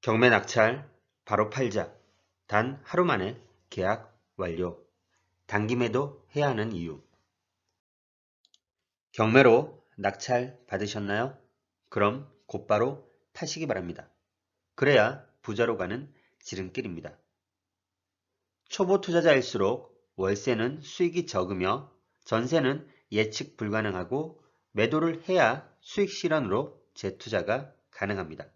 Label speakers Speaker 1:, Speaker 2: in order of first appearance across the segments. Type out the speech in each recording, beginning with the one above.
Speaker 1: 경매 낙찰 바로 팔자. 단 하루 만에 계약 완료. 단기 매도 해야 하는 이유. 경매로 낙찰 받으셨나요? 그럼 곧바로 파시기 바랍니다. 그래야 부자로 가는 지름길입니다. 초보 투자자일수록 월세는 수익이 적으며 전세는 예측 불가능하고 매도를 해야 수익 실현으로 재투자가 가능합니다.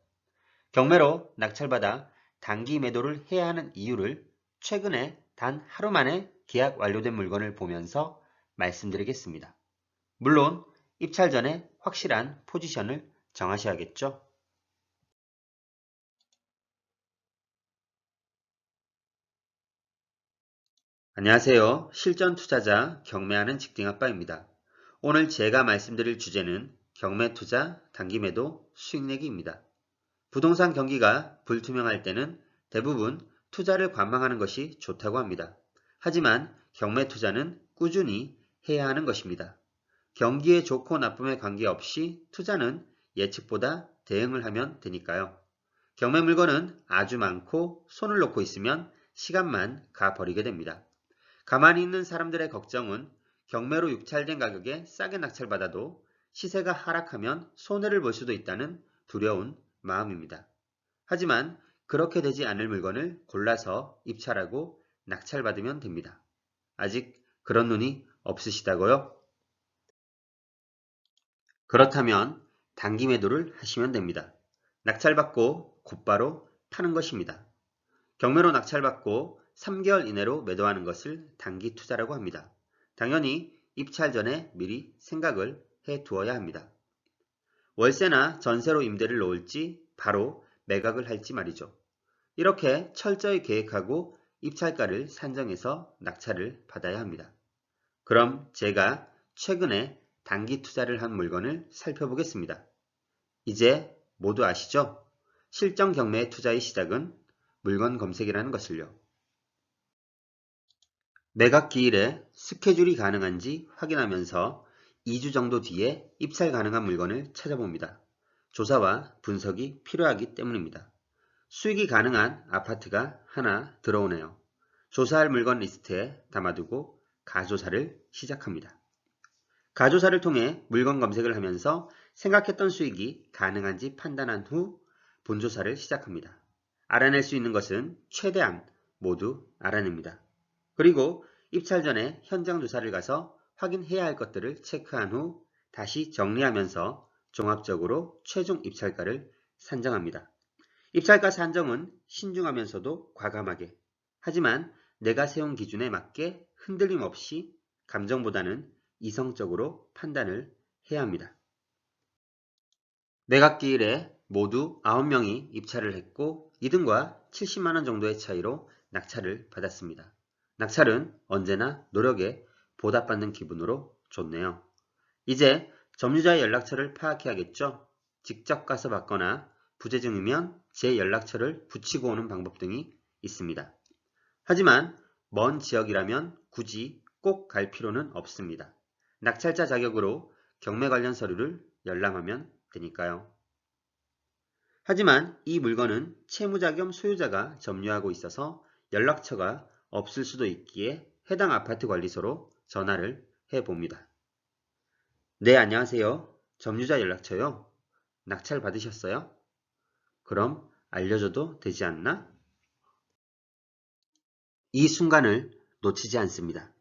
Speaker 1: 경매로 낙찰받아 단기 매도를 해야 하는 이유를 최근에 단 하루 만에 계약 완료된 물건을 보면서 말씀드리겠습니다. 물론 입찰 전에 확실한 포지션을 정하셔야겠죠. 안녕하세요. 실전 투자자 경매하는 직딩아빠입니다. 오늘 제가 말씀드릴 주제는 경매 투자 단기 매도 수익 내기입니다. 부동산 경기가 불투명할 때는 대부분 투자를 관망하는 것이 좋다고 합니다. 하지만 경매 투자는 꾸준히 해야 하는 것입니다. 경기의 좋고 나쁨에 관계없이 투자는 예측보다 대응을 하면 되니까요. 경매 물건은 아주 많고 손을 놓고 있으면 시간만 가버리게 됩니다. 가만히 있는 사람들의 걱정은 경매로 유찰된 가격에 싸게 낙찰받아도 시세가 하락하면 손해를 볼 수도 있다는 두려운 마음입니다. 하지만 그렇게 되지 않을 물건을 골라서 입찰하고 낙찰받으면 됩니다. 아직 그런 눈이 없으시다고요? 그렇다면 단기 매도를 하시면 됩니다. 낙찰받고 곧바로 파는 것입니다. 경매로 낙찰받고 3개월 이내로 매도하는 것을 단기 투자라고 합니다. 당연히 입찰 전에 미리 생각을 해 두어야 합니다. 월세나 전세로 임대를 놓을지 바로 매각을 할지 말이죠. 이렇게 철저히 계획하고 입찰가를 산정해서 낙찰을 받아야 합니다. 그럼 제가 최근에 단기 투자를 한 물건을 살펴보겠습니다. 이제 모두 아시죠? 실전 경매의 투자의 시작은 물건 검색이라는 것을요. 매각 기일에 스케줄이 가능한지 확인하면서 2주 정도 뒤에 입찰 가능한 물건을 찾아봅니다. 조사와 분석이 필요하기 때문입니다. 수익이 가능한 아파트가 하나 들어오네요. 조사할 물건 리스트에 담아두고 가조사를 시작합니다. 가조사를 통해 물건 검색을 하면서 생각했던 수익이 가능한지 판단한 후 본조사를 시작합니다. 알아낼 수 있는 것은 최대한 모두 알아냅니다. 그리고 입찰 전에 현장 조사를 가서 확인해야 할 것들을 체크한 후 다시 정리하면서 종합적으로 최종 입찰가를 산정합니다. 입찰가 산정은 신중하면서도 과감하게, 하지만 내가 세운 기준에 맞게 흔들림 없이 감정보다는 이성적으로 판단을 해야 합니다. 매각기일에 모두 9명이 입찰을 했고 2등과 70만원 정도의 차이로 낙찰을 받았습니다. 낙찰은 언제나 노력에 보답받는 기분으로 좋네요. 이제 점유자의 연락처를 파악해야겠죠? 직접 가서 받거나 부재중이면 제 연락처를 붙이고 오는 방법 등이 있습니다. 하지만 먼 지역이라면 굳이 꼭 갈 필요는 없습니다. 낙찰자 자격으로 경매 관련 서류를 열람하면 되니까요. 하지만 이 물건은 채무자 겸 소유자가 점유하고 있어서 연락처가 없을 수도 있기에 해당 아파트 관리소로 전화를 해봅니다. 네, 안녕하세요. 점유자 연락처요? 낙찰 받으셨어요? 그럼 알려줘도 되지 않나? 이 순간을 놓치지 않습니다.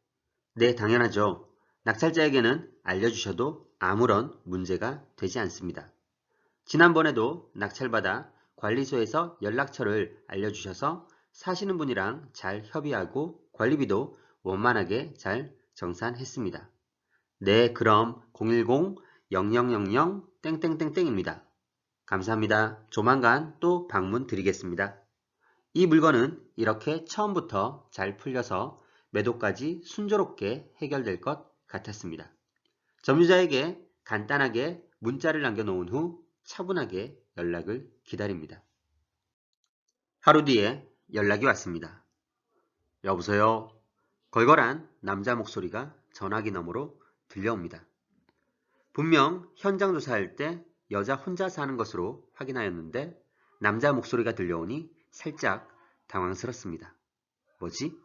Speaker 1: 네, 당연하죠. 낙찰자에게는 알려주셔도 아무런 문제가 되지 않습니다. 지난번에도 낙찰받아 관리소에서 연락처를 알려주셔서 사시는 분이랑 잘 협의하고 관리비도 원만하게 잘 정산했습니다. 네, 그럼 010-0000 땡땡땡땡입니다. 감사합니다. 조만간 또 방문 드리겠습니다. 이 물건은 이렇게 처음부터 잘 풀려서 매도까지 순조롭게 해결될 것 같았습니다. 점유자에게 간단하게 문자를 남겨놓은 후 차분하게 연락을 기다립니다. 하루 뒤에 연락이 왔습니다. 여보세요? 걸걸한 남자 목소리가 전화기 너머로 들려옵니다. 분명 현장 조사할 때 여자 혼자 사는 것으로 확인하였는데 남자 목소리가 들려오니 살짝 당황스럽습니다. 뭐지?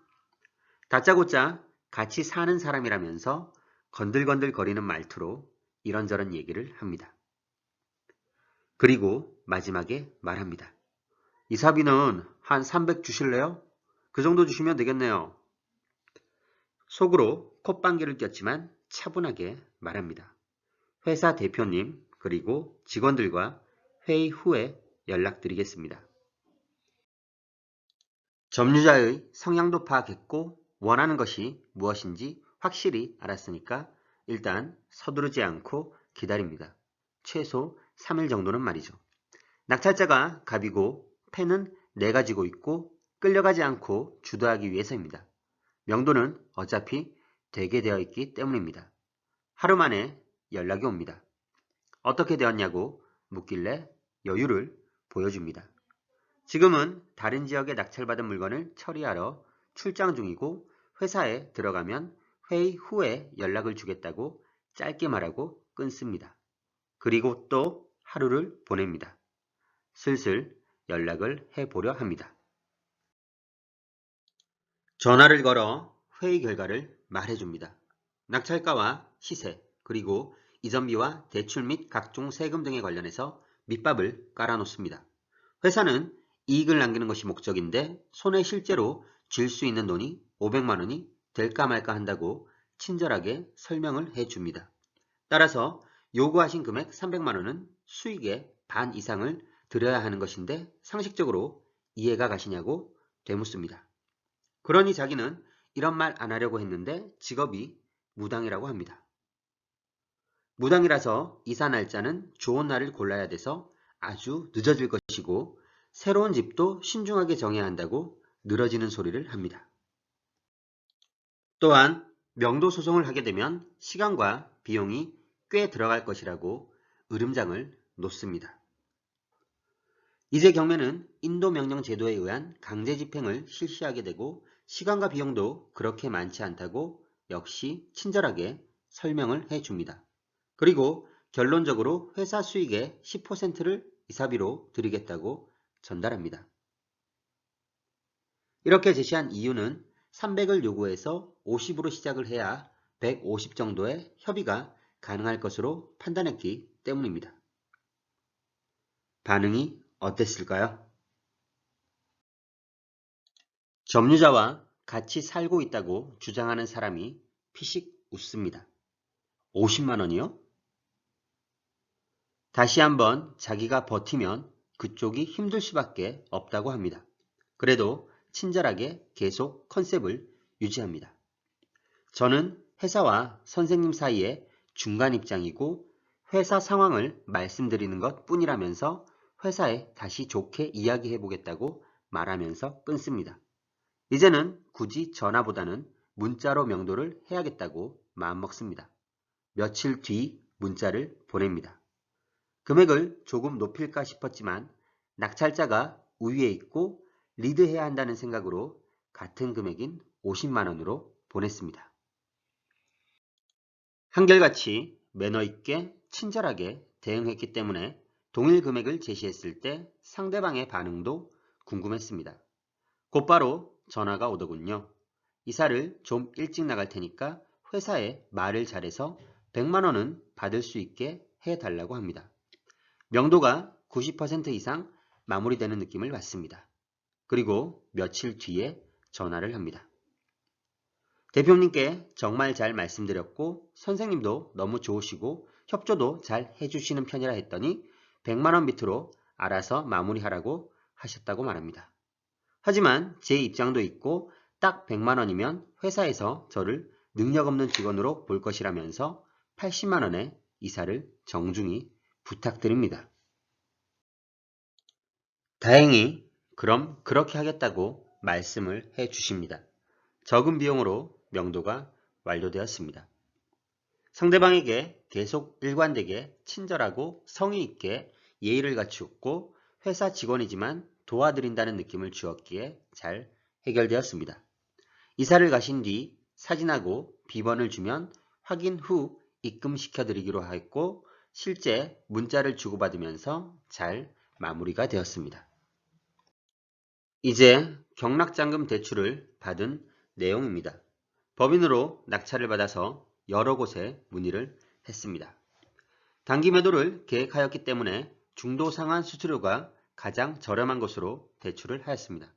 Speaker 1: 다짜고짜 같이 사는 사람이라면서 건들건들거리는 말투로 이런저런 얘기를 합니다. 그리고 마지막에 말합니다. 이사비는 한 300 주실래요? 그 정도 주시면 되겠네요. 속으로 콧방귀를 꼈지만 차분하게 말합니다. 회사 대표님 그리고 직원들과 회의 후에 연락드리겠습니다. 점유자의 성향도 파악했고 원하는 것이 무엇인지 확실히 알았으니까 일단 서두르지 않고 기다립니다. 최소 3일 정도는 말이죠. 낙찰자가 갑이고 패는 내가 지고 있고 끌려가지 않고 주도하기 위해서입니다. 명도는 어차피 되게 되어 있기 때문입니다. 하루 만에 연락이 옵니다. 어떻게 되었냐고 묻길래 여유를 보여줍니다. 지금은 다른 지역에 낙찰받은 물건을 처리하러 출장 중이고 회사에 들어가면 회의 후에 연락을 주겠다고 짧게 말하고 끊습니다. 그리고 또 하루를 보냅니다. 슬슬 연락을 해보려 합니다. 전화를 걸어 회의 결과를 말해줍니다. 낙찰가와 시세, 그리고 이전비와 대출 및 각종 세금 등에 관련해서 밑밥을 깔아놓습니다. 회사는 이익을 남기는 것이 목적인데 손에 실제로 쥘 수 있는 돈이 500만 원이 될까 말까 한다고 친절하게 설명을 해줍니다. 따라서 요구하신 금액 300만 원은 수익의 반 이상을 드려야 하는 것인데 상식적으로 이해가 가시냐고 되묻습니다. 그러니 자기는 이런 말 안 하려고 했는데 직업이 무당이라고 합니다. 무당이라서 이사 날짜는 좋은 날을 골라야 돼서 아주 늦어질 것이고 새로운 집도 신중하게 정해야 한다고 늘어지는 소리를 합니다. 또한 명도 소송을 하게 되면 시간과 비용이 꽤 들어갈 것이라고 으름장을 놓습니다. 이제 경매는 인도명령 제도에 의한 강제 집행을 실시하게 되고 시간과 비용도 그렇게 많지 않다고 역시 친절하게 설명을 해줍니다. 그리고 결론적으로 회사 수익의 10%를 이사비로 드리겠다고 전달합니다. 이렇게 제시한 이유는 300을 요구해서 50으로 시작을 해야 150 정도의 협의가 가능할 것으로 판단했기 때문입니다. 반응이 어땠을까요? 점유자와 같이 살고 있다고 주장하는 사람이 피식 웃습니다. 50만 원이요? 다시 한번 자기가 버티면 그쪽이 힘들 수밖에 없다고 합니다. 그래도 친절하게 계속 컨셉을 유지합니다. 저는 회사와 선생님 사이에 중간 입장이고 회사 상황을 말씀드리는 것 뿐이라면서 회사에 다시 좋게 이야기해 보겠다고 말하면서 끊습니다. 이제는 굳이 전화보다는 문자로 명도를 해야겠다고 마음먹습니다. 며칠 뒤 문자를 보냅니다. 금액을 조금 높일까 싶었지만 낙찰자가 우위에 있고 리드해야 한다는 생각으로 같은 금액인 50만 원으로 보냈습니다. 한결같이 매너 있게 친절하게 대응했기 때문에 동일 금액을 제시했을 때 상대방의 반응도 궁금했습니다. 곧바로 전화가 오더군요. 이사를 좀 일찍 나갈 테니까 회사에 말을 잘해서 100만 원은 받을 수 있게 해달라고 합니다. 명도가 90% 이상 마무리되는 느낌을 받습니다. 그리고 며칠 뒤에 전화를 합니다. 대표님께 정말 잘 말씀드렸고 선생님도 너무 좋으시고 협조도 잘 해주시는 편이라 했더니 100만 원 밑으로 알아서 마무리하라고 하셨다고 말합니다. 하지만 제 입장도 있고 딱 100만 원이면 회사에서 저를 능력 없는 직원으로 볼 것이라면서 80만 원의 이사를 정중히 부탁드립니다. 다행히 그럼 그렇게 하겠다고 말씀을 해 주십니다. 적은 비용으로 명도가 완료되었습니다. 상대방에게 계속 일관되게 친절하고 성의 있게 예의를 갖추었고 회사 직원이지만 도와드린다는 느낌을 주었기에 잘 해결되었습니다. 이사를 가신 뒤 사진하고 비번을 주면 확인 후 입금시켜드리기로 했고 실제 문자를 주고받으면서 잘 마무리가 되었습니다. 이제 경락잔금 대출을 받은 내용입니다. 법인으로 낙찰을 받아서 여러 곳에 문의를 했습니다. 단기 매도를 계획하였기 때문에 중도상환 수수료가 가장 저렴한 곳으로 대출을 하였습니다.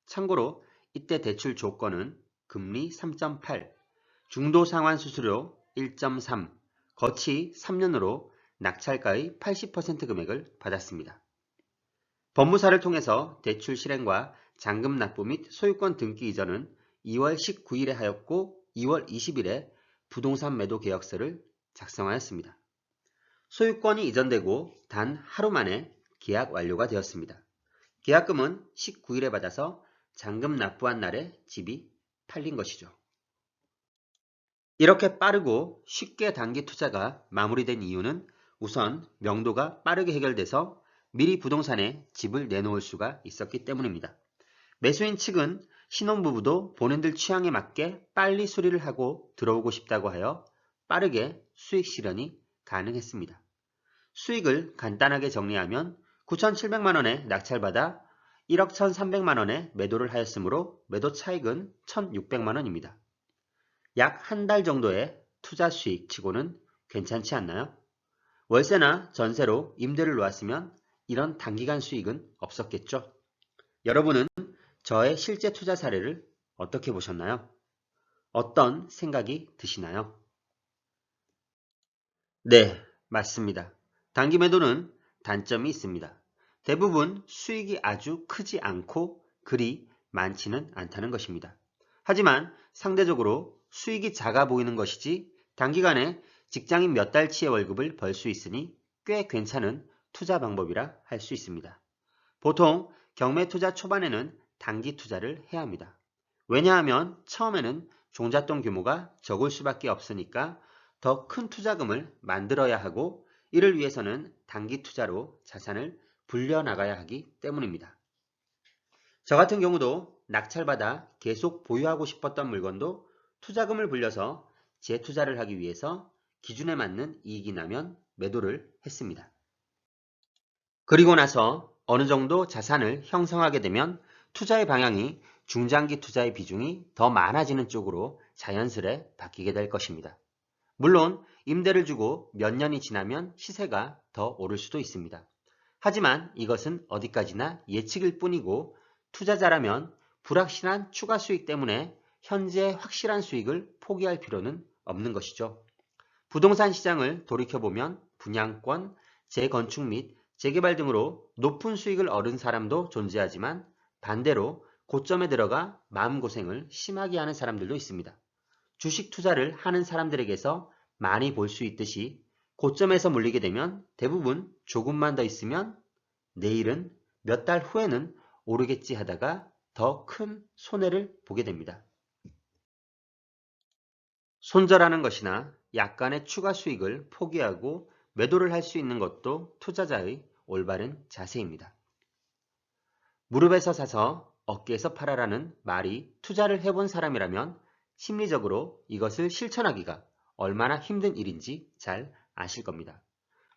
Speaker 1: 참고로 이때 대출 조건은 금리 3.8, 중도상환 수수료 1.3, 거치 3년으로 낙찰가의 80% 금액을 받았습니다. 법무사를 통해서 대출 실행과 잔금 납부 및 소유권 등기 이전은 2월 19일에 하였고 2월 20일에 부동산 매도 계약서를 작성하였습니다. 소유권이 이전되고 단 하루 만에 계약 완료가 되었습니다. 계약금은 19일에 받아서 잔금 납부한 날에 집이 팔린 것이죠. 이렇게 빠르고 쉽게 단기 투자가 마무리된 이유는 우선 명도가 빠르게 해결돼서 미리 부동산에 집을 내놓을 수가 있었기 때문입니다. 매수인 측은 신혼부부도 본인들 취향에 맞게 빨리 수리를 하고 들어오고 싶다고 하여 빠르게 수익 실현이 가능했습니다. 수익을 간단하게 정리하면 9,700만원에 낙찰받아 1억 1,300만원에 매도를 하였으므로 매도 차익은 1,600만원입니다. 약 한 달 정도의 투자 수익 치고는 괜찮지 않나요? 월세나 전세로 임대를 놓았으면 이런 단기간 수익은 없었겠죠? 여러분은 저의 실제 투자 사례를 어떻게 보셨나요? 어떤 생각이 드시나요? 네, 맞습니다. 단기 매도는 단점이 있습니다. 대부분 수익이 아주 크지 않고 그리 많지는 않다는 것입니다. 하지만 상대적으로 수익이 작아 보이는 것이지 단기간에 직장인 몇 달치의 월급을 벌 수 있으니 꽤 괜찮은 투자 방법이라 할 수 있습니다. 보통 경매 투자 초반에는 단기 투자를 해야 합니다. 왜냐하면 처음에는 종잣돈 규모가 적을 수밖에 없으니까 더 큰 투자금을 만들어야 하고 이를 위해서는 단기 투자로 자산을 불려나가야 하기 때문입니다. 저 같은 경우도 낙찰받아 계속 보유하고 싶었던 물건도 투자금을 불려서 재투자를 하기 위해서 기준에 맞는 이익이 나면 매도를 했습니다. 그리고 나서 어느 정도 자산을 형성하게 되면 투자의 방향이 중장기 투자의 비중이 더 많아지는 쪽으로 자연스레 바뀌게 될 것입니다. 물론 임대를 주고 몇 년이 지나면 시세가 더 오를 수도 있습니다. 하지만 이것은 어디까지나 예측일 뿐이고 투자자라면 불확실한 추가 수익 때문에 현재 확실한 수익을 포기할 필요는 없는 것이죠. 부동산 시장을 돌이켜보면 분양권, 재건축 및 재개발 등으로 높은 수익을 얻은 사람도 존재하지만 반대로 고점에 들어가 마음고생을 심하게 하는 사람들도 있습니다. 주식 투자를 하는 사람들에게서 많이 볼 수 있듯이 고점에서 물리게 되면 대부분 조금만 더 있으면 내일은 몇 달 후에는 오르겠지 하다가 더 큰 손해를 보게 됩니다. 손절하는 것이나 약간의 추가 수익을 포기하고 매도를 할 수 있는 것도 투자자의 올바른 자세입니다. 무릎에서 사서 어깨에서 팔아라는 말이 투자를 해본 사람이라면 심리적으로 이것을 실천하기가 얼마나 힘든 일인지 잘 아실 겁니다.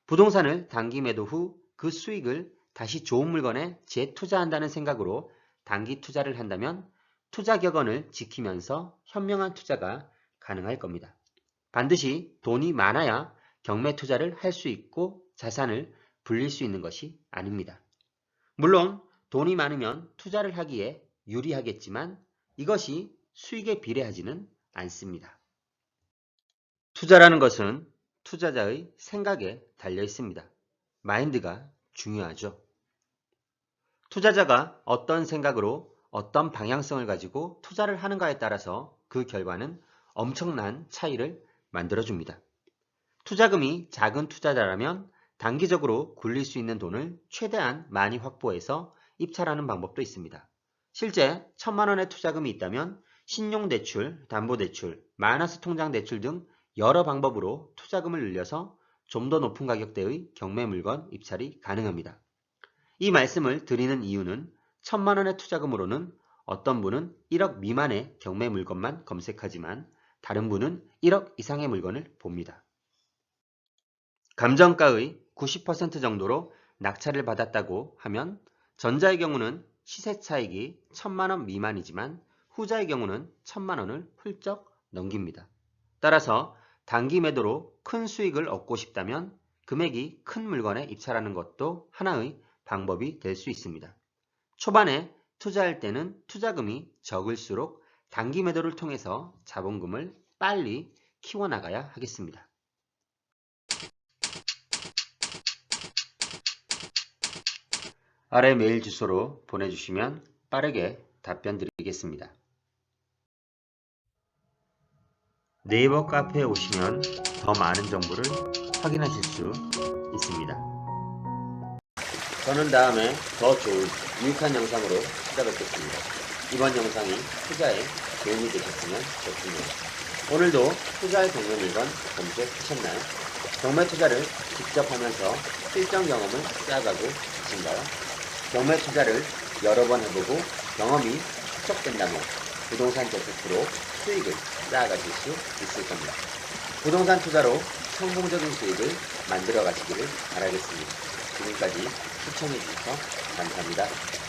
Speaker 1: 부동산을 단기 매도 후 그 수익을 다시 좋은 물건에 재투자한다는 생각으로 단기 투자를 한다면 투자 격언을 지키면서 현명한 투자가 가능할 겁니다. 반드시 돈이 많아야 경매 투자를 할 수 있고 자산을 불릴 수 있는 것이 아닙니다. 물론 돈이 많으면 투자를 하기에 유리하겠지만 이것이 수익에 비례하지는 않습니다. 투자라는 것은 투자자의 생각에 달려 있습니다. 마인드가 중요하죠. 투자자가 어떤 생각으로 어떤 방향성을 가지고 투자를 하는가에 따라서 그 결과는 엄청난 차이를 만들어줍니다. 투자금이 작은 투자자라면 단기적으로 굴릴 수 있는 돈을 최대한 많이 확보해서 입찰하는 방법도 있습니다. 실제 1,000만 원의 투자금이 있다면 신용대출, 담보대출, 마이너스 통장대출 등 여러 방법으로 투자금을 늘려서 좀 더 높은 가격대의 경매 물건 입찰이 가능합니다. 이 말씀을 드리는 이유는 1,000만 원의 투자금으로는 어떤 분은 1억 미만의 경매 물건만 검색하지만 다른 분은 1억 이상의 물건을 봅니다. 감정가의 90% 정도로 낙찰을 받았다고 하면 전자의 경우는 시세 차익이 1,000만원 미만이지만 후자의 경우는 1,000만원을 훌쩍 넘깁니다. 따라서 단기 매도로 큰 수익을 얻고 싶다면 금액이 큰 물건에 입찰하는 것도 하나의 방법이 될 수 있습니다. 초반에 투자할 때는 투자금이 적을수록 단기 매도를 통해서 자본금을 빨리 키워나가야 하겠습니다. 아래 메일 주소로 보내주시면 빠르게 답변 드리겠습니다. 네이버 카페에 오시면 더 많은 정보를 확인하실 수 있습니다. 저는 다음에 더 좋은 유익한 영상으로 찾아뵙겠습니다. 이번 영상이 투자에 도움이 되셨으면 좋겠네요. 오늘도 투자의 경매 물건 검색하셨나요? 경매 투자를 직접 하면서 실전 경험을 쌓아가고 계신가요? 경매 투자를 여러 번 해보고 경험이 축적된다면 부동산 재테크로 수익을 쌓아가실 수 있을 겁니다. 부동산 투자로 성공적인 수익을 만들어 가시기를 바라겠습니다. 지금까지 시청해주셔서 감사합니다.